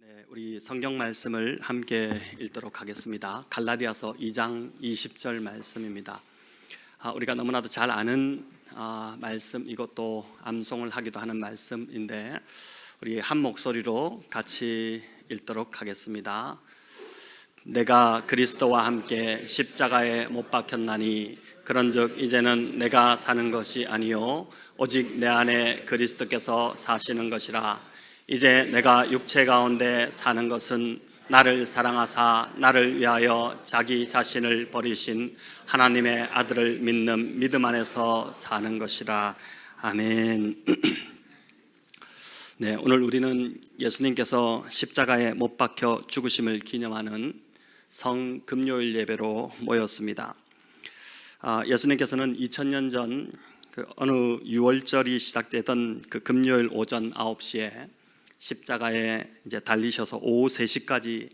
네, 우리 성경 말씀을 함께 읽도록 하겠습니다. 갈라디아서 2장 20절 말씀입니다. 우리가 너무나도 잘 아는 말씀, 이것도 암송을 하기도 하는 말씀인데 우리 한 목소리로 같이 읽도록 하겠습니다. 내가 그리스도와 함께 십자가에 못 박혔나니 그런즉 이제는 내가 사는 것이 아니요 오직 내 안에 그리스도께서 사시는 것이라. 이제 내가 육체 가운데 사는 것은 나를 사랑하사 나를 위하여 자기 자신을 버리신 하나님의 아들을 믿는 믿음 안에서 사는 것이라. 아멘. 네, 오늘 우리는 예수님께서 십자가에 못 박혀 죽으심을 기념하는 성금요일 예배로 모였습니다. 예수님께서는 2000년 전 어느 6월절이 시작되던 그 금요일 오전 9시에 십자가에 이제 달리셔서 오후 3시까지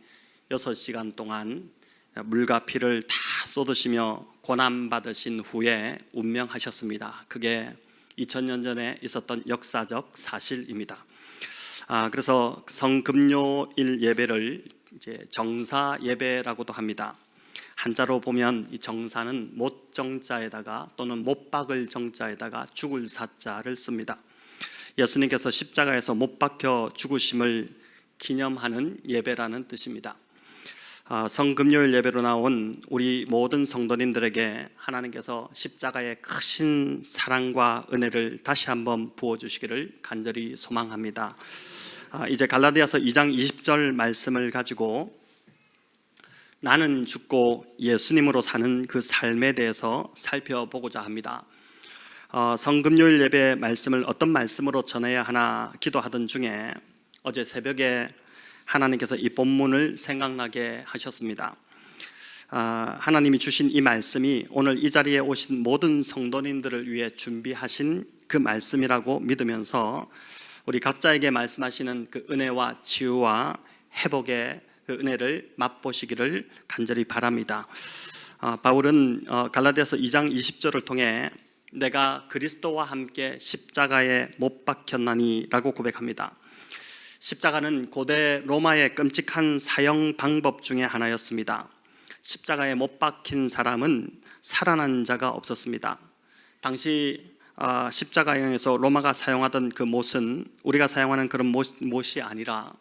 6시간 동안 물과 피를 다 쏟으시며 고난받으신 후에 운명하셨습니다. 그게 2000년 전에 있었던 역사적 사실입니다. 그래서 성금요일 예배를 이제 정사 예배라고도 합니다. 한자로 보면 이 정사는 못 정자에다가 또는 못 박을 정자에다가 죽을 사자를 씁니다. 예수님께서 십자가에서 못 박혀 죽으심을 기념하는 예배라는 뜻입니다. 성금요일 예배로 나온 우리 모든 성도님들에게 하나님께서 십자가의 크신 사랑과 은혜를 다시 한번 부어주시기를 간절히 소망합니다. 이제 갈라디아서 2장 20절 말씀을 가지고 나는 죽고 예수님으로 사는 그 삶에 대해서 살펴보고자 합니다. 성금요일 예배 말씀을 어떤 말씀으로 전해야 하나 기도하던 중에 어제 새벽에 하나님께서 이 본문을 생각나게 하셨습니다. 하나님이 주신 이 말씀이 오늘 이 자리에 오신 모든 성도님들을 위해 준비하신 그 말씀이라고 믿으면서 우리 각자에게 말씀하시는 그 은혜와 치유와 회복의 그 은혜를 맛보시기를 간절히 바랍니다. 바울은 갈라디아서 2장 20절을 통해 내가 그리스도와 함께 십자가에 못 박혔나니 라고 고백합니다. 십자가는 고대 로마의 끔찍한 사형 방법 중에 하나였습니다. 십자가에 못 박힌 사람은 살아난 자가 없었습니다. 당시 십자가형에서 로마가 사용하던 그 못은 우리가 사용하는 그런 못이 아니라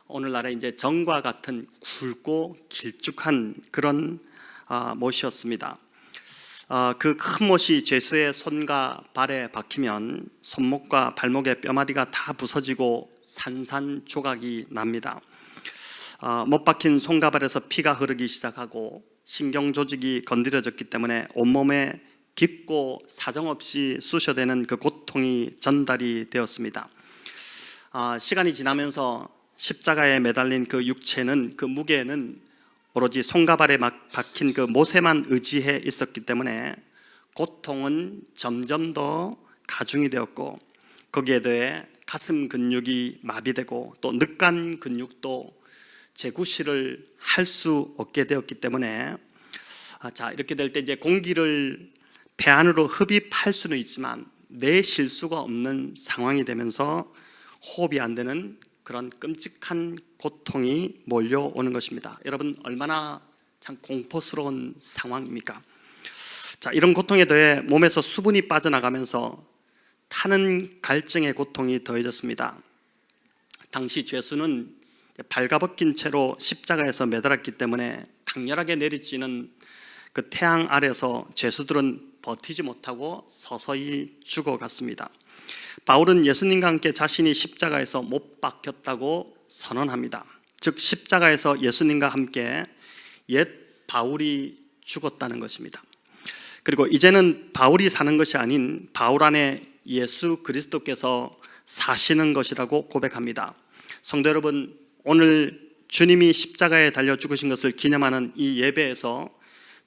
오늘날의 이제 정과 같은 굵고 길쭉한 그런 못이었습니다. 그 큰 못이 죄수의 손과 발에 박히면 손목과 발목의 뼈마디가 다 부서지고 산산조각이 납니다. 못 박힌 손과 발에서 피가 흐르기 시작하고 신경 조직이 건드려졌기 때문에 온몸에 깊고 사정없이 쑤셔대는 그 고통이 전달이 되었습니다. 시간이 지나면서 십자가에 매달린 그 육체는, 그 무게는 오로지 손과 발에 박힌 그 못에만 의지해 있었기 때문에 고통은 점점 더 가중이 되었고, 거기에 더해 가슴 근육이 마비되고 또 늑간 근육도 재구실을 할 수 없게 되었기 때문에 이렇게 될 때 이제 공기를 배 안으로 흡입할 수는 있지만 내쉴 수가 없는 상황이 되면서 호흡이 안 되는 그런 끔찍한 고통이 몰려오는 것입니다. 여러분, 얼마나 참 공포스러운 상황입니까? 이런 고통에 더해 몸에서 수분이 빠져나가면서 타는 갈증의 고통이 더해졌습니다. 당시 죄수는 발가벗긴 채로 십자가에서 매달았기 때문에 강렬하게 내리쬐는 그 태양 아래서 죄수들은 버티지 못하고 서서히 죽어갔습니다. 바울은 예수님과 함께 자신이 십자가에서 못 박혔다고 선언합니다. 즉 십자가에서 예수님과 함께 옛 바울이 죽었다는 것입니다. 그리고 이제는 바울이 사는 것이 아닌 바울 안에 예수 그리스도께서 사시는 것이라고 고백합니다. 성도 여러분, 오늘 주님이 십자가에 달려 죽으신 것을 기념하는 이 예배에서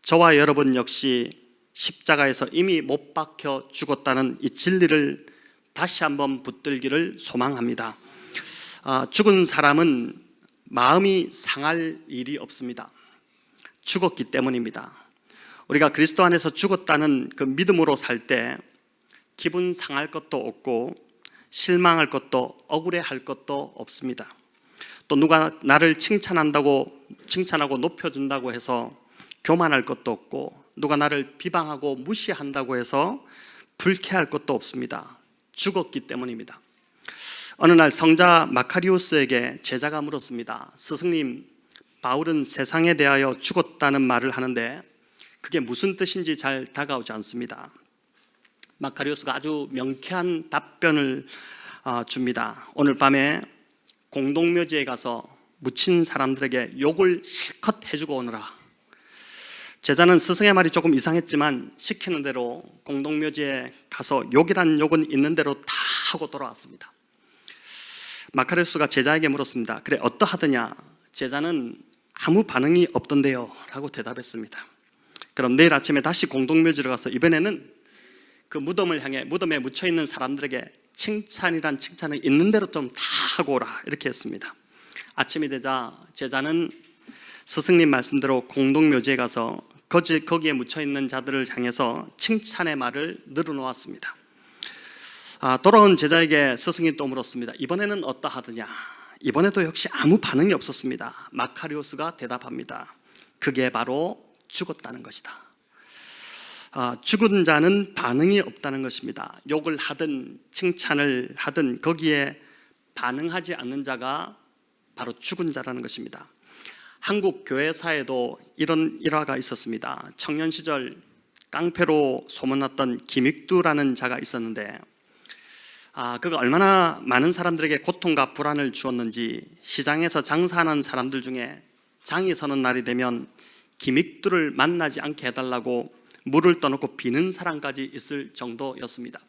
저와 여러분 역시 십자가에서 이미 못 박혀 죽었다는 이 진리를 다시 한번 붙들기를 소망합니다. 죽은 사람은 마음이 상할 일이 없습니다. 죽었기 때문입니다. 우리가 그리스도 안에서 죽었다는 그 믿음으로 살 때 기분 상할 것도 없고 실망할 것도 억울해할 것도 없습니다. 또 누가 나를 칭찬하고 높여준다고 해서 교만할 것도 없고, 누가 나를 비방하고 무시한다고 해서 불쾌할 것도 없습니다. 죽었기 때문입니다. 어느 날 성자 마카리오스에게 제자가 물었습니다. 스승님, 바울은 세상에 대하여 죽었다는 말을 하는데 그게 무슨 뜻인지 잘 다가오지 않습니다. 마카리오스가 아주 명쾌한 답변을 줍니다. 오늘 밤에 공동묘지에 가서 묻힌 사람들에게 욕을 실컷 해주고 오너라. 제자는 스승의 말이 조금 이상했지만 시키는 대로 공동묘지에 가서 욕이란 욕은 있는 대로 다 하고 돌아왔습니다. 마카리오스가 제자에게 물었습니다. 그래, 어떠하더냐? 제자는 아무 반응이 없던데요 라고 대답했습니다. 그럼 내일 아침에 다시 공동묘지로 가서 이번에는 그 무덤을 향해 무덤에 묻혀있는 사람들에게 칭찬이란 칭찬을 있는 대로 좀 다 하고 오라, 이렇게 했습니다. 아침이 되자 제자는 스승님 말씀대로 공동묘지에 가서 거기에 묻혀있는 자들을 향해서 칭찬의 말을 늘어놓았습니다. 돌아온 제자에게 스승이 또 물었습니다. 이번에는 어떠하더냐? 이번에도 역시 아무 반응이 없었습니다. 마카리오스가 대답합니다. 그게 바로 죽었다는 것이다. 죽은 자는 반응이 없다는 것입니다. 욕을 하든 칭찬을 하든 거기에 반응하지 않는 자가 바로 죽은 자라는 것입니다. 한국 교회사에도 이런 일화가 있었습니다. 청년 시절 깡패로 소문났던 김익두라는 자가 있었는데 그가 얼마나 많은 사람들에게 고통과 불안을 주었는지 시장에서 장사하는 사람들 중에 장이 서는 날이 되면 김익두를 만나지 않게 해달라고 물을 떠놓고 비는 사람까지 있을 정도였습니다.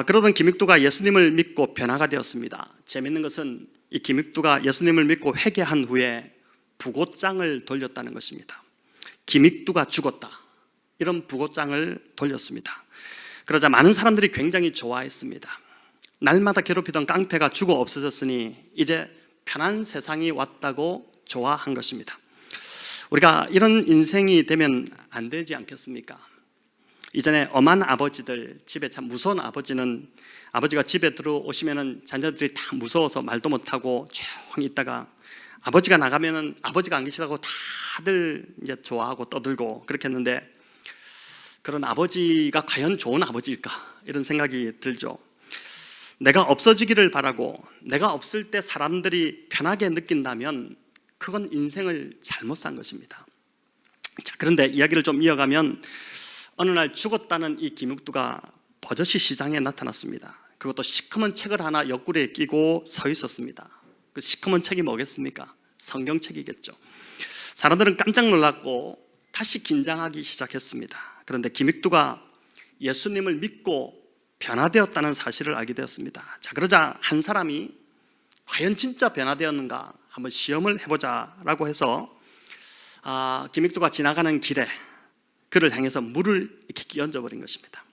그러던 김익두가 예수님을 믿고 변화가 되었습니다. 재밌는 것은 이 김익두가 예수님을 믿고 회개한 후에 부고장을 돌렸다는 것입니다. 김익두가 죽었다, 이런 부고장을 돌렸습니다. 그러자 많은 사람들이 굉장히 좋아했습니다. 날마다 괴롭히던 깡패가 죽어 없어졌으니 이제 편한 세상이 왔다고 좋아한 것입니다. 우리가 이런 인생이 되면 안 되지 않겠습니까? 이전에 엄한 아버지들, 집에 참 무서운 아버지가 집에 들어오시면은 자녀들이 다 무서워서 말도 못하고 조용히 있다가 아버지가 나가면은 아버지가 안 계시다고 다들 이제 좋아하고 떠들고 그렇게 했는데, 그런 아버지가 과연 좋은 아버지일까, 이런 생각이 들죠. 내가 없어지기를 바라고 내가 없을 때 사람들이 편하게 느낀다면 그건 인생을 잘못 산 것입니다. 자, 그런데 이야기를 좀 이어가면 어느 날 죽었다는 이 김익두가 버젓이 시장에 나타났습니다. 그것도 시커먼 책을 하나 옆구리에 끼고 서 있었습니다. 그 시커먼 책이 뭐겠습니까? 성경책이겠죠. 사람들은 깜짝 놀랐고 다시 긴장하기 시작했습니다. 그런데 김익두가 예수님을 믿고 변화되었다는 사실을 알게 되었습니다. 자, 그러자 한 사람이 과연 진짜 변화되었는가 한번 시험을 해보자라고 해서 김익두가 지나가는 길에 그를 향해서 물을 이렇게 끼얹어 버린 것입니다.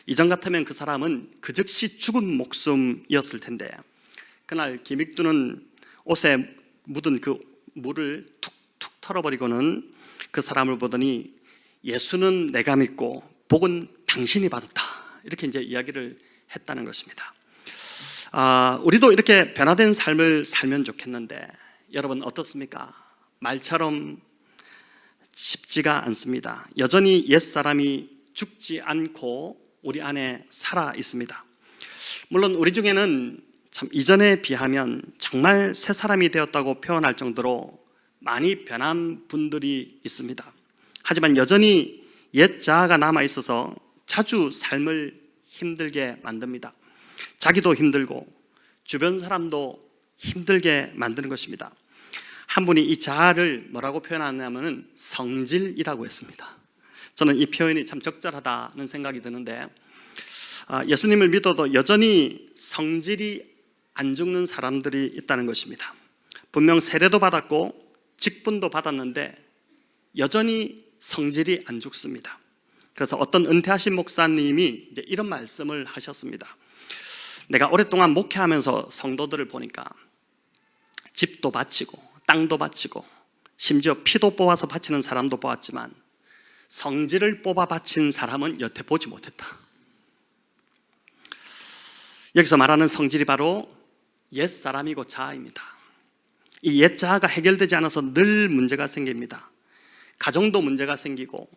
이전 같으면 그 사람은 그 즉시 죽은 목숨이었을 텐데, 그날 김익두는 옷에 묻은 그 물을 툭툭 털어버리고는 그 사람을 보더니 예수는 내가 믿고 복은 당신이 받았다, 이렇게 이제 이야기를 했다는 것입니다. 우리도 이렇게 변화된 삶을 살면 좋겠는데 여러분 어떻습니까? 말처럼 쉽지가 않습니다. 여전히 옛사람이 죽지 않고 우리 안에 살아 있습니다. 물론 우리 중에는 참 이전에 비하면 정말 새 사람이 되었다고 표현할 정도로 많이 변한 분들이 있습니다. 하지만 여전히 옛 자아가 남아있어서 자주 삶을 힘들게 만듭니다. 자기도 힘들고 주변 사람도 힘들게 만드는 것입니다. 한 분이 이 자아를 뭐라고 표현하냐면 성질이라고 했습니다. 저는 이 표현이 참 적절하다는 생각이 드는데, 예수님을 믿어도 여전히 성질이 안 죽는 사람들이 있다는 것입니다. 분명 세례도 받았고 직분도 받았는데 여전히 성질이 안 죽습니다. 그래서 어떤 은퇴하신 목사님이 이제 이런 말씀을 하셨습니다. 내가 오랫동안 목회하면서 성도들을 보니까 집도 바치고 땅도 바치고 심지어 피도 뽑아서 바치는 사람도 보았지만 성질을 뽑아 바친 사람은 여태 보지 못했다. 여기서 말하는 성질이 바로 옛사람이고 자아입니다. 이 옛 자아가 해결되지 않아서 늘 문제가 생깁니다. 가정도 문제가 생기고,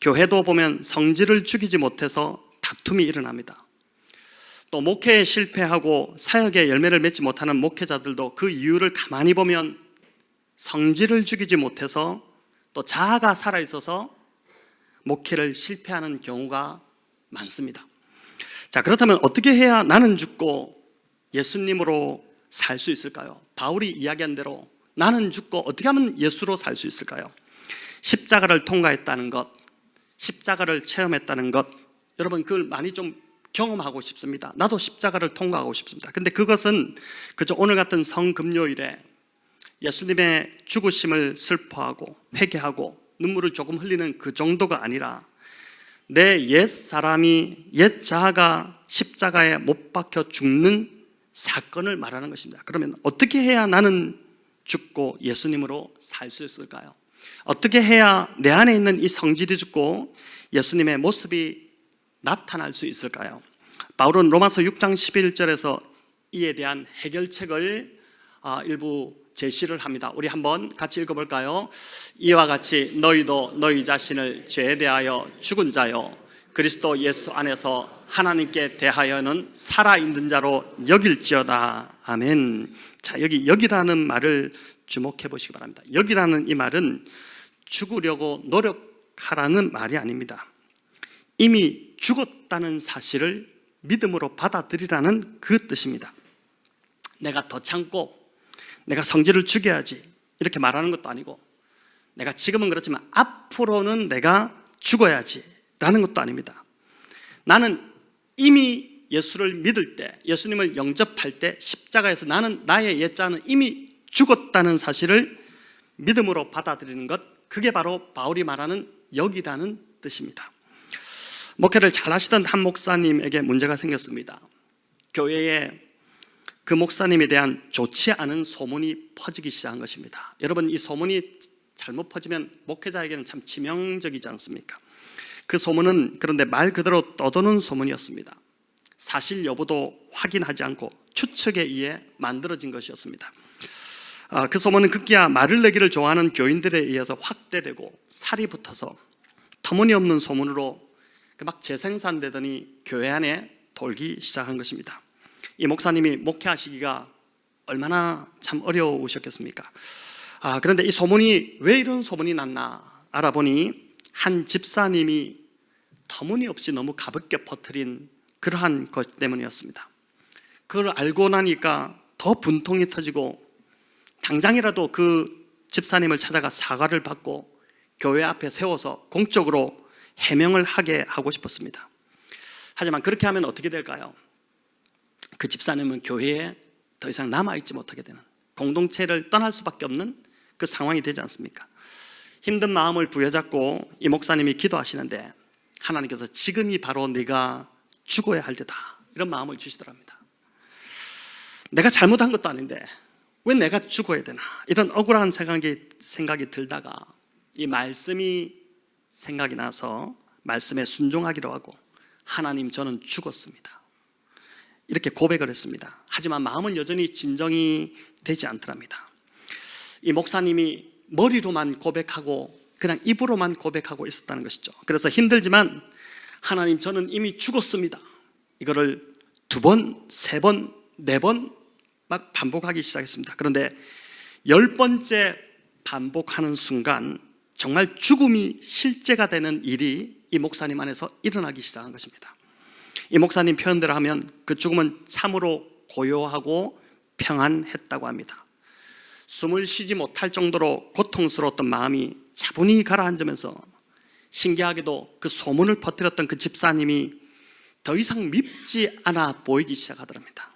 교회도 보면 성질을 죽이지 못해서 다툼이 일어납니다. 또 목회에 실패하고 사역에 열매를 맺지 못하는 목회자들도 그 이유를 가만히 보면 성질을 죽이지 못해서 또 자아가 살아있어서 목회를 실패하는 경우가 많습니다. 자, 그렇다면 어떻게 해야 나는 죽고 예수님으로 살 수 있을까요? 바울이 이야기한 대로 나는 죽고 어떻게 하면 예수로 살 수 있을까요? 십자가를 통과했다는 것, 십자가를 체험했다는 것, 여러분 그걸 많이 좀 경험하고 싶습니다. 나도 십자가를 통과하고 싶습니다. 근데 그것은 그저 오늘 같은 성금요일에 예수님의 죽으심을 슬퍼하고 회개하고 눈물을 조금 흘리는 그 정도가 아니라 내 옛 사람이, 옛 자아가 십자가에 못 박혀 죽는 사건을 말하는 것입니다. 그러면 어떻게 해야 나는 죽고 예수님으로 살 수 있을까요? 어떻게 해야 내 안에 있는 이 성질이 죽고 예수님의 모습이 나타날 수 있을까요? 바울은 로마서 6장 11절에서 이에 대한 해결책을 일부 제시를 합니다. 우리 한번 같이 읽어볼까요? 이와 같이 너희도 너희 자신을 죄에 대하여 죽은 자요 그리스도 예수 안에서 하나님께 대하여는 살아있는 자로 여길지어다. 아멘. 자, 여기라는 말을 주목해 보시기 바랍니다. 여기라는 이 말은 죽으려고 노력하라는 말이 아닙니다. 이미 죽었다는 사실을 믿음으로 받아들이라는 그 뜻입니다. 내가 더 참고 내가 성질을 죽여야지 이렇게 말하는 것도 아니고, 내가 지금은 그렇지만 앞으로는 내가 죽어야지 라는 것도 아닙니다. 나는 이미 예수를 믿을 때, 예수님을 영접할 때 십자가에서 나는 나의 옛자는 이미 죽었다는 사실을 믿음으로 받아들이는 것, 그게 바로 바울이 말하는 여기라는 뜻입니다. 목회를 잘 하시던 한 목사님에게 문제가 생겼습니다. 교회에 그 목사님에 대한 좋지 않은 소문이 퍼지기 시작한 것입니다. 여러분, 이 소문이 잘못 퍼지면 목회자에게는 참 치명적이지 않습니까? 그 소문은 그런데 말 그대로 떠도는 소문이었습니다. 사실 여부도 확인하지 않고 추측에 의해 만들어진 것이었습니다. 그 소문은 급기야 말을 내기를 좋아하는 교인들에 의해서 확대되고 살이 붙어서 터무니없는 소문으로 막 재생산되더니 교회 안에 돌기 시작한 것입니다. 이 목사님이 목회하시기가 얼마나 참 어려우셨겠습니까? 그런데 이 소문이 왜 이런 소문이 났나 알아보니 한 집사님이 터무니없이 너무 가볍게 퍼뜨린 그러한 것 때문이었습니다. 그걸 알고 나니까 더 분통이 터지고 당장이라도 그 집사님을 찾아가 사과를 받고 교회 앞에 세워서 공적으로 해명을 하게 하고 싶었습니다. 하지만 그렇게 하면 어떻게 될까요? 그 집사님은 교회에 더 이상 남아있지 못하게 되는, 공동체를 떠날 수밖에 없는 그 상황이 되지 않습니까? 힘든 마음을 부여잡고 이 목사님이 기도하시는데 하나님께서 지금이 바로 네가 죽어야 할 때다, 이런 마음을 주시더랍니다. 내가 잘못한 것도 아닌데 왜 내가 죽어야 되나, 이런 억울한 생각이 들다가 이 말씀이 생각이 나서 말씀에 순종하기로 하고, 하나님 저는 죽었습니다, 이렇게 고백을 했습니다. 하지만 마음은 여전히 진정이 되지 않더랍니다. 이 목사님이 머리로만 고백하고 그냥 입으로만 고백하고 있었다는 것이죠. 그래서 힘들지만 하나님 저는 이미 죽었습니다, 이거를 2번, 3번, 4번 막 반복하기 시작했습니다. 그런데 10번째 반복하는 순간 정말 죽음이 실제가 되는 일이 이 목사님 안에서 일어나기 시작한 것입니다. 이 목사님 표현대로 하면 그 죽음은 참으로 고요하고 평안했다고 합니다. 숨을 쉬지 못할 정도로 고통스러웠던 마음이 차분히 가라앉으면서 신기하게도 그 소문을 퍼뜨렸던 그 집사님이 더 이상 밉지 않아 보이기 시작하더랍니다.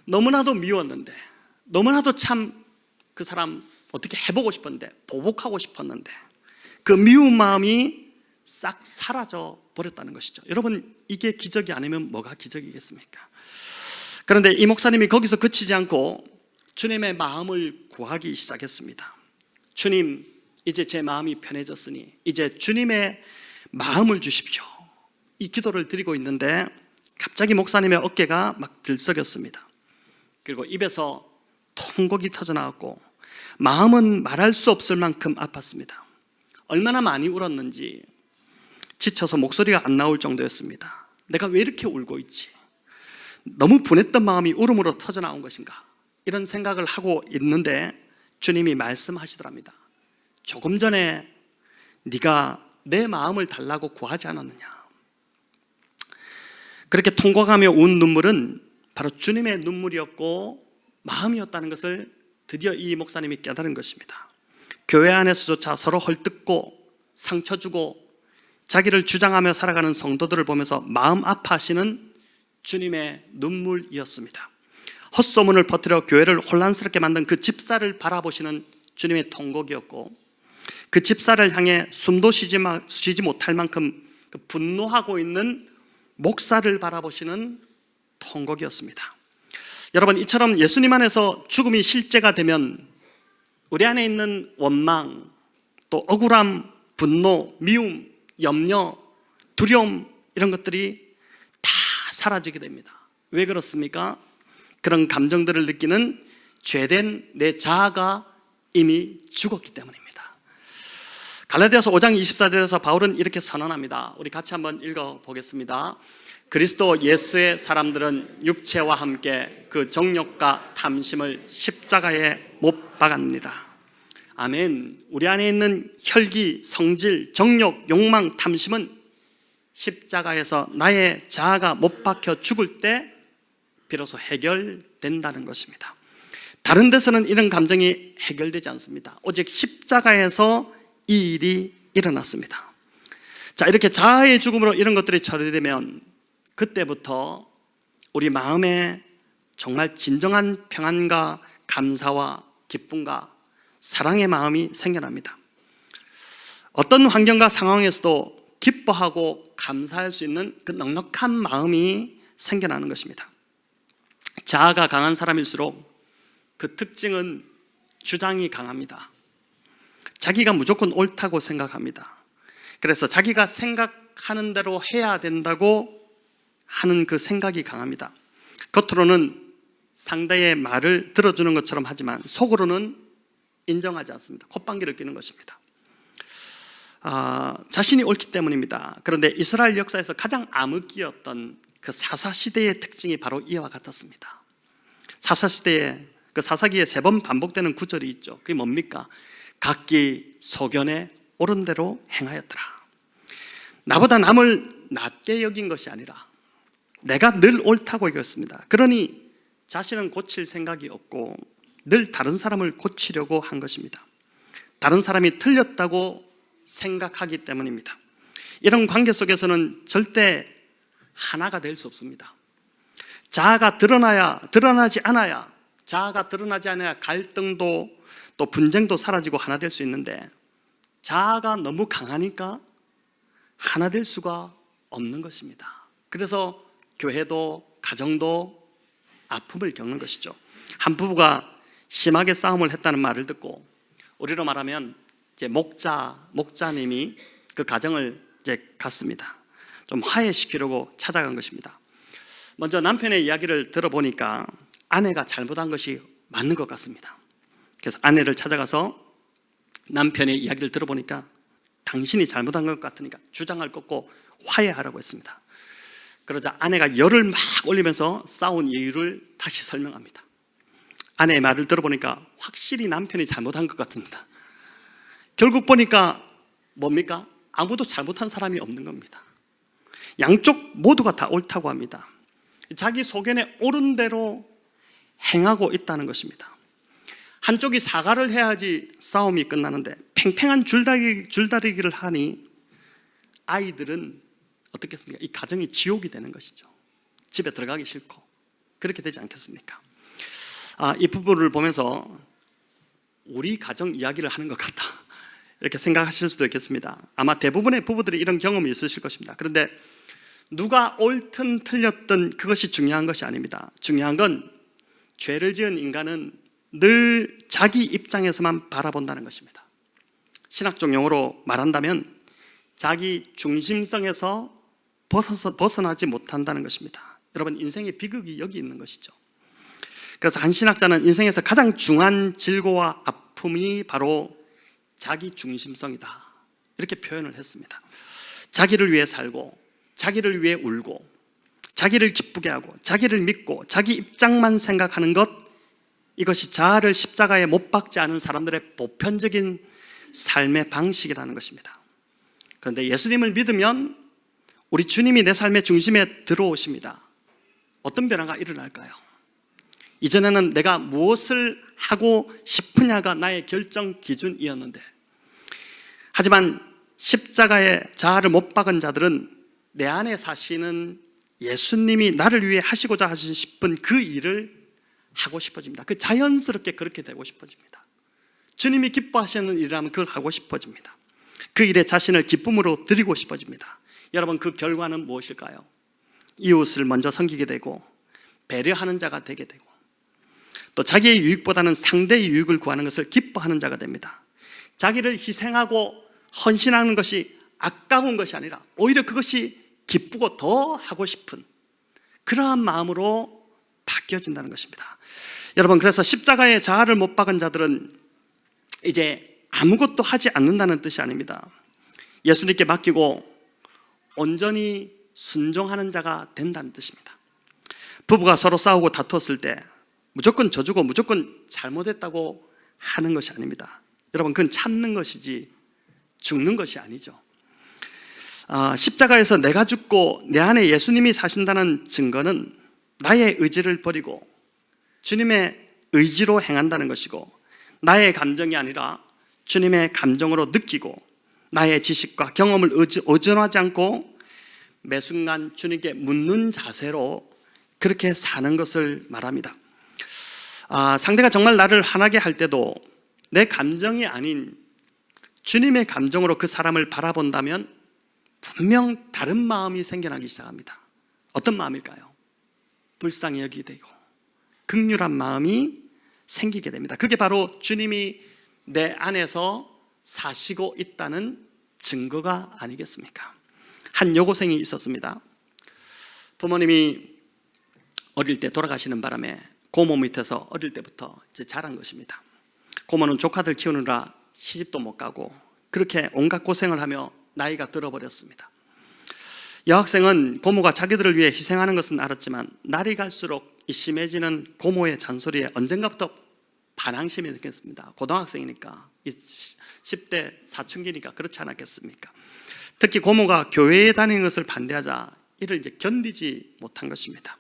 너무나도 미웠는데, 너무나도 참 그 사람 어떻게 해보고 싶었는데, 보복하고 싶었는데 그 미운 마음이 싹 사라져 버렸다는 것이죠. 여러분, 이게 기적이 아니면 뭐가 기적이겠습니까? 그런데 이 목사님이 거기서 그치지 않고 주님의 마음을 구하기 시작했습니다. 주님, 이제 제 마음이 편해졌으니 이제 주님의 마음을 주십시오, 이 기도를 드리고 있는데 갑자기 목사님의 어깨가 막 들썩였습니다. 그리고 입에서 통곡이 터져나왔고 마음은 말할 수 없을 만큼 아팠습니다. 얼마나 많이 울었는지 지쳐서 목소리가 안 나올 정도였습니다. 내가 왜 이렇게 울고 있지? 너무 분했던 마음이 울음으로 터져나온 것인가? 이런 생각을 하고 있는데 주님이 말씀하시더랍니다. 조금 전에 네가 내 마음을 달라고 구하지 않았느냐? 그렇게 통곡하며 운 눈물은 바로 주님의 눈물이었고 마음이었다는 것을 드디어 이 목사님이 깨달은 것입니다. 교회 안에서조차 서로 헐뜯고 상처 주고 자기를 주장하며 살아가는 성도들을 보면서 마음 아파하시는 주님의 눈물이었습니다. 헛소문을 퍼뜨려 교회를 혼란스럽게 만든 그 집사를 바라보시는 주님의 통곡이었고, 그 집사를 향해 숨도 쉬지 못할 만큼 분노하고 있는 목사를 바라보시는 통곡이었습니다. 여러분, 이처럼 예수님 안에서 죽음이 실제가 되면 우리 안에 있는 원망, 또 억울함, 분노, 미움, 염려, 두려움, 이런 것들이 다 사라지게 됩니다. 왜 그렇습니까? 그런 감정들을 느끼는 죄된 내 자아가 이미 죽었기 때문입니다. 갈라디아서 5장 24절에서 바울은 이렇게 선언합니다. 우리 같이 한번 읽어보겠습니다. 그리스도 예수의 사람들은 육체와 함께 그 정욕과 탐심을 십자가에 못 박았느니라. 아멘. 우리 안에 있는 혈기, 성질, 정욕, 욕망, 탐심은 십자가에서 나의 자아가 못 박혀 죽을 때 비로소 해결된다는 것입니다. 다른 데서는 이런 감정이 해결되지 않습니다. 오직 십자가에서 이 일이 일어났습니다. 자, 이렇게 자아의 죽음으로 이런 것들이 처리되면 그때부터 우리 마음에 정말 진정한 평안과 감사와 기쁨과 사랑의 마음이 생겨납니다. 어떤 환경과 상황에서도 기뻐하고 감사할 수 있는 그 넉넉한 마음이 생겨나는 것입니다. 자아가 강한 사람일수록 그 특징은 주장이 강합니다. 자기가 무조건 옳다고 생각합니다. 그래서 자기가 생각하는 대로 해야 된다고 하는 그 생각이 강합니다. 겉으로는 상대의 말을 들어주는 것처럼 하지만 속으로는 인정하지 않습니다. 콧방귀를 뀌는 것입니다. 자신이 옳기 때문입니다. 그런데 이스라엘 역사에서 가장 암흑기였던 그 사사시대의 특징이 바로 이와 같았습니다. 사사시대에 그 사사기에 3번 반복되는 구절이 있죠. 그게 뭡니까? 각기 소견에 옳은 대로 행하였더라. 나보다 남을 낮게 여긴 것이 아니라 내가 늘 옳다고 여겼습니다. 그러니 자신은 고칠 생각이 없고 늘 다른 사람을 고치려고 한 것입니다. 다른 사람이 틀렸다고 생각하기 때문입니다. 이런 관계 속에서는 절대 하나가 될 수 없습니다. 자아가 드러나지 않아야, 자아가 드러나지 않아야 갈등도 또 분쟁도 사라지고 하나 될 수 있는데, 자아가 너무 강하니까 하나 될 수가 없는 것입니다. 그래서 교회도 가정도 아픔을 겪는 것이죠. 한 부부가 심하게 싸움을 했다는 말을 듣고, 우리로 말하면 이제 목자님이 그 가정을 이제 갔습니다. 좀 화해시키려고 찾아간 것입니다. 먼저 남편의 이야기를 들어보니까 아내가 잘못한 것이 맞는 것 같습니다. 그래서 아내를 찾아가서 남편의 이야기를 들어보니까 당신이 잘못한 것 같으니까 주장을 꺾고 화해하라고 했습니다. 그러자 아내가 열을 막 올리면서 싸운 이유를 다시 설명합니다. 아내의 말을 들어보니까 확실히 남편이 잘못한 것 같습니다. 결국 보니까 뭡니까? 아무도 잘못한 사람이 없는 겁니다. 양쪽 모두가 다 옳다고 합니다. 자기 소견에 옳은 대로 행하고 있다는 것입니다. 한쪽이 사과를 해야지 싸움이 끝나는데 팽팽한 줄다리기를 하니 아이들은 어떻겠습니까? 이 가정이 지옥이 되는 것이죠. 집에 들어가기 싫고 그렇게 되지 않겠습니까? 이 부부를 보면서 우리 가정 이야기를 하는 것 같다, 이렇게 생각하실 수도 있겠습니다. 아마 대부분의 부부들이 이런 경험이 있으실 것입니다. 그런데 누가 옳든 틀렸든 그것이 중요한 것이 아닙니다. 중요한 건 죄를 지은 인간은 늘 자기 입장에서만 바라본다는 것입니다. 신학적 용어로 말한다면 자기 중심성에서 벗어나지 못한다는 것입니다. 여러분, 인생의 비극이 여기 있는 것이죠. 그래서 한 신학자는 인생에서 가장 중요한 질고와 아픔이 바로 자기 중심성이다, 이렇게 표현을 했습니다. 자기를 위해 살고, 자기를 위해 울고, 자기를 기쁘게 하고, 자기를 믿고, 자기 입장만 생각하는 것, 이것이 자아를 십자가에 못 박지 않은 사람들의 보편적인 삶의 방식이라는 것입니다. 그런데 예수님을 믿으면 우리 주님이 내 삶의 중심에 들어오십니다. 어떤 변화가 일어날까요? 이전에는 내가 무엇을 하고 싶으냐가 나의 결정 기준이었는데, 하지만 십자가에 자아를 못 박은 자들은 내 안에 사시는 예수님이 나를 위해 하시고자 하신 싶은 그 일을 하고 싶어집니다. 그 자연스럽게 그렇게 되고 싶어집니다. 주님이 기뻐하시는 일이라면 그걸 하고 싶어집니다. 그 일에 자신을 기쁨으로 드리고 싶어집니다. 여러분, 그 결과는 무엇일까요? 이웃을 먼저 섬기게 되고, 배려하는 자가 되게 되고, 또 자기의 유익보다는 상대의 유익을 구하는 것을 기뻐하는 자가 됩니다. 자기를 희생하고 헌신하는 것이 아까운 것이 아니라 오히려 그것이 기쁘고 더 하고 싶은 그러한 마음으로 바뀌어진다는 것입니다. 여러분, 그래서 십자가에 자아를 못 박은 자들은 이제 아무것도 하지 않는다는 뜻이 아닙니다. 예수님께 맡기고 온전히 순종하는 자가 된다는 뜻입니다. 부부가 서로 싸우고 다투었을 때 무조건 져주고 무조건 잘못했다고 하는 것이 아닙니다. 여러분, 그건 참는 것이지 죽는 것이 아니죠. 십자가에서 내가 죽고 내 안에 예수님이 사신다는 증거는 나의 의지를 버리고 주님의 의지로 행한다는 것이고, 나의 감정이 아니라 주님의 감정으로 느끼고, 나의 지식과 경험을 의존하지 않고 매 순간 주님께 묻는 자세로 그렇게 사는 것을 말합니다. 상대가 정말 나를 화나게 할 때도 내 감정이 아닌 주님의 감정으로 그 사람을 바라본다면 분명 다른 마음이 생겨나기 시작합니다. 어떤 마음일까요? 불쌍히 여기게 되고 긍휼한 마음이 생기게 됩니다. 그게 바로 주님이 내 안에서 사시고 있다는 증거가 아니겠습니까? 한 여고생이 있었습니다. 부모님이 어릴 때 돌아가시는 바람에 고모 밑에서 어릴 때부터 이제 자란 것입니다. 고모는 조카들 키우느라 시집도 못 가고 그렇게 온갖 고생을 하며 나이가 들어버렸습니다. 여학생은 고모가 자기들을 위해 희생하는 것은 알았지만 날이 갈수록 이 심해지는 고모의 잔소리에 언젠가부터 반항심이 생겼습니다. 고등학생이니까 10대 사춘기니까 그렇지 않았겠습니까? 특히 고모가 교회에 다니는 것을 반대하자 이를 이제 견디지 못한 것입니다.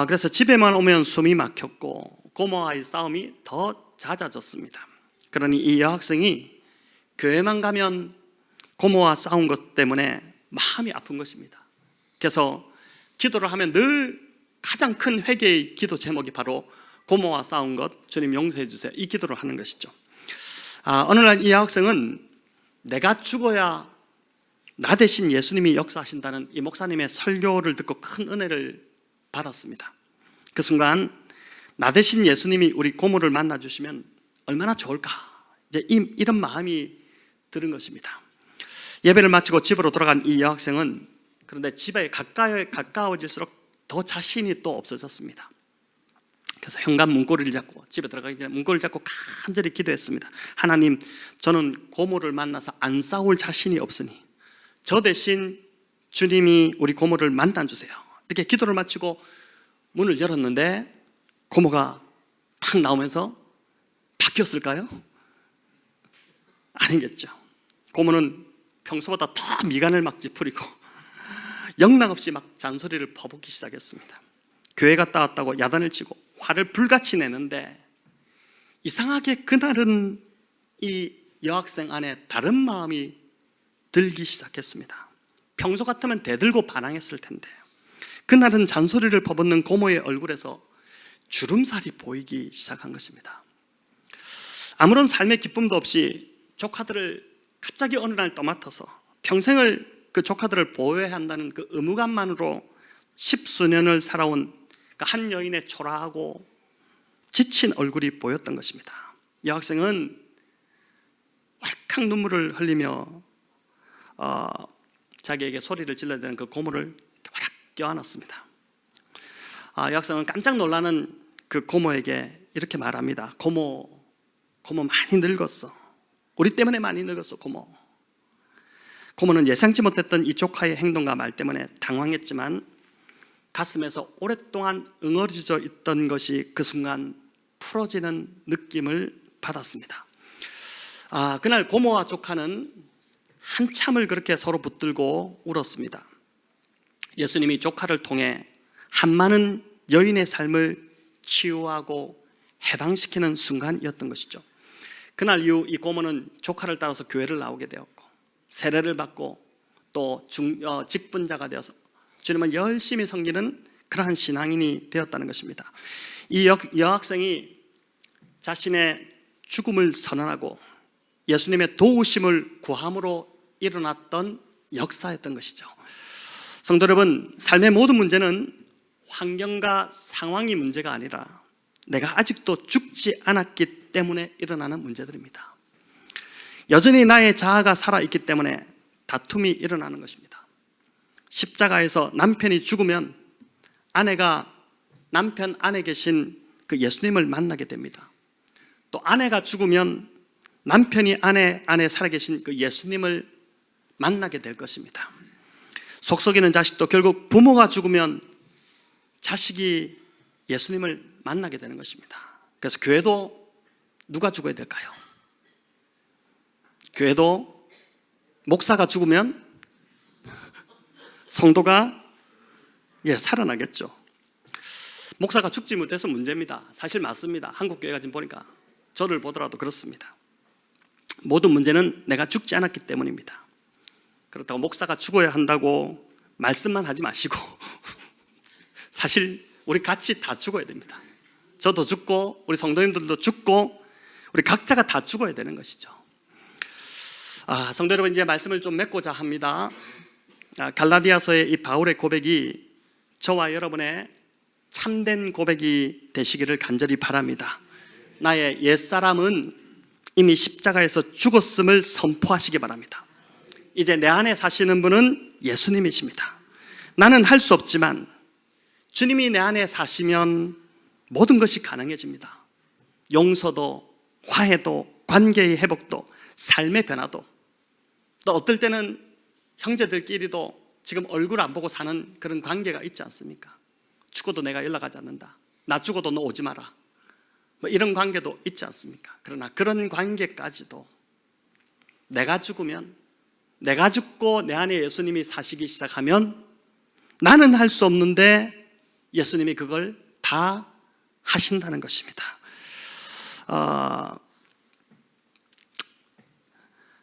그래서 집에만 오면 숨이 막혔고 고모와의 싸움이 더 잦아졌습니다. 그러니 이 여학생이 교회만 가면 고모와 싸운 것 때문에 마음이 아픈 것입니다. 그래서 기도를 하면 늘 가장 큰 회개의 기도 제목이 바로 고모와 싸운 것 주님 용서해 주세요, 이 기도를 하는 것이죠. 어느 날 이 여학생은 내가 죽어야 나 대신 예수님이 역사하신다는 이 목사님의 설교를 듣고 큰 은혜를 받았습니다. 그 순간 나 대신 예수님이 우리 고모를 만나주시면 얼마나 좋을까, 이제 이런 마음이 들은 것입니다. 예배를 마치고 집으로 돌아간 이 여학생은 그런데 집에 가까워질수록 더 자신이 또 없어졌습니다. 그래서 현관 문고리를 잡고 집에 들어가기 전에 문고리를 잡고 간절히 기도했습니다. 하나님, 저는 고모를 만나서 안 싸울 자신이 없으니 저 대신 주님이 우리 고모를 만나주세요. 이렇게 기도를 마치고 문을 열었는데 고모가 탁 나오면서 바뀌었을까요? 아니겠죠. 고모는 평소보다 더 미간을 막 찌푸리고 영락없이 막 잔소리를 퍼붓기 시작했습니다. 교회 갔다 왔다고 야단을 치고 화를 불같이 내는데 이상하게 그날은 이 여학생 안에 다른 마음이 들기 시작했습니다. 평소 같으면 대들고 반항했을 텐데 그날은 잔소리를 퍼붓는 고모의 얼굴에서 주름살이 보이기 시작한 것입니다. 아무런 삶의 기쁨도 없이 조카들을 갑자기 어느 날 떠맡아서 평생을 그 조카들을 보호해야 한다는 그 의무감만으로 10수년을 살아온 그 한 여인의 초라하고 지친 얼굴이 보였던 것입니다. 여학생은 왈칵 눈물을 흘리며 자기에게 소리를 질러대는 그 고모를 와락 껴안았습니다. 여학생은 깜짝 놀라는 그 고모에게 이렇게 말합니다. 고모 많이 늙었어. 우리 때문에 많이 늙었어, 고모. 고모는 예상치 못했던 이 조카의 행동과 말 때문에 당황했지만 가슴에서 오랫동안 응어리져 있던 것이 그 순간 풀어지는 느낌을 받았습니다. 그날 고모와 조카는 한참을 그렇게 서로 붙들고 울었습니다. 예수님이 조카를 통해 한많은 여인의 삶을 치유하고 해방시키는 순간이었던 것이죠. 그날 이후 이 고모는 조카를 따라서 교회를 나오게 되었고 세례를 받고 또 직분자가 되어서 주님을 열심히 섬기는 그러한 신앙인이 되었다는 것입니다. 이 여학생이 자신의 죽음을 선언하고 예수님의 도우심을 구함으로 일어났던 역사였던 것이죠. 성도 여러분, 삶의 모든 문제는 환경과 상황이 문제가 아니라 내가 아직도 죽지 않았기 때문에 일어나는 문제들입니다. 여전히 나의 자아가 살아있기 때문에 다툼이 일어나는 것입니다. 십자가에서 남편이 죽으면 아내가 남편 안에 계신 그 예수님을 만나게 됩니다. 또 아내가 죽으면 남편이 아내 안에 살아계신 그 예수님을 만나게 될 것입니다. 속썩이는 자식도 결국 부모가 죽으면 자식이 예수님을 만나게 되는 것입니다. 그래서 교회도 누가 죽어야 될까요? 교회도 목사가 죽으면 성도가 살아나겠죠. 목사가 죽지 못해서 문제입니다. 사실 맞습니다. 한국 교회가 지금 보니까 저를 보더라도 그렇습니다. 모든 문제는 내가 죽지 않았기 때문입니다. 그렇다고 목사가 죽어야 한다고 말씀만 하지 마시고 사실 우리 같이 다 죽어야 됩니다. 저도 죽고 우리 성도님들도 죽고 우리 각자가 다 죽어야 되는 것이죠. 성도 여러분, 이제 말씀을 좀 맺고자 합니다. 갈라디아서의 이 바울의 고백이 저와 여러분의 참된 고백이 되시기를 간절히 바랍니다. 나의 옛사람은 이미 십자가에서 죽었음을 선포하시기 바랍니다. 이제 내 안에 사시는 분은 예수님이십니다. 나는 할 수 없지만 주님이 내 안에 사시면 모든 것이 가능해집니다. 용서도, 화해도, 관계의 회복도, 삶의 변화도, 또 어떨 때는 형제들끼리도 지금 얼굴 안 보고 사는 그런 관계가 있지 않습니까? 죽어도 내가 연락하지 않는다. 나 죽어도 너 오지 마라. 이런 관계도 있지 않습니까? 그러나 그런 관계까지도 내가 죽으면, 내가 죽고 내 안에 예수님이 사시기 시작하면 나는 할 수 없는데 예수님이 그걸 다 하신다는 것입니다.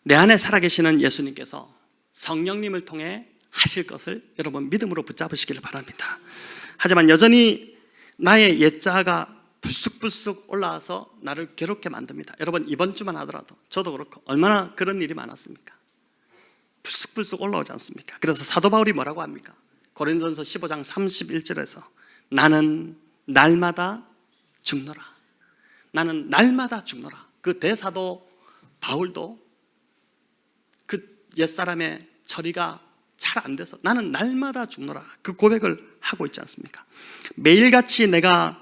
내 안에 살아계시는 예수님께서 성령님을 통해 하실 것을 여러분 믿음으로 붙잡으시기를 바랍니다. 하지만 여전히 나의 옛자가 불쑥불쑥 올라와서 나를 괴롭게 만듭니다. 여러분, 이번 주만 하더라도 저도 그렇고 얼마나 그런 일이 많았습니까? 불쑥불쑥 올라오지 않습니까? 그래서 사도 바울이 뭐라고 합니까? 고린도전서 15장 31절에서 나는 날마다 죽노라. 나는 날마다 죽노라. 그 대사도 바울도 그 옛사람의 처리가 잘 안 돼서 나는 날마다 죽노라. 그 고백을 하고 있지 않습니까? 매일같이 내가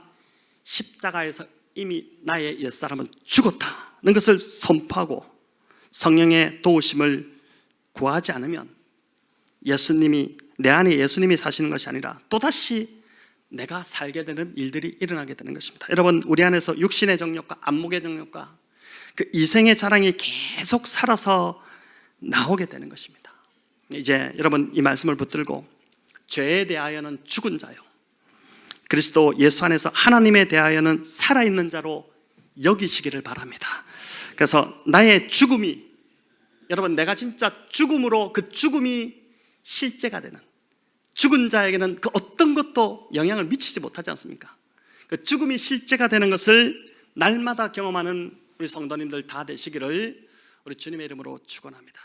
십자가에서 이미 나의 옛사람은 죽었다는 것을 선포하고 성령의 도우심을 구하지 않으면 예수님이, 내 안에 예수님이 사시는 것이 아니라 또다시 내가 살게 되는 일들이 일어나게 되는 것입니다. 여러분, 우리 안에서 육신의 정욕과 안목의 정욕과 그 이생의 자랑이 계속 살아서 나오게 되는 것입니다. 이제 여러분, 이 말씀을 붙들고 죄에 대하여는 죽은 자요, 그리스도 예수 안에서 하나님에 대하여는 살아있는 자로 여기시기를 바랍니다. 그래서 나의 죽음이, 여러분, 내가 진짜 죽음으로 그 죽음이 실제가 되는, 죽은 자에게는 그 어떤 것도 영향을 미치지 못하지 않습니까? 그 죽음이 실제가 되는 것을 날마다 경험하는 우리 성도님들 다 되시기를 우리 주님의 이름으로 축원합니다.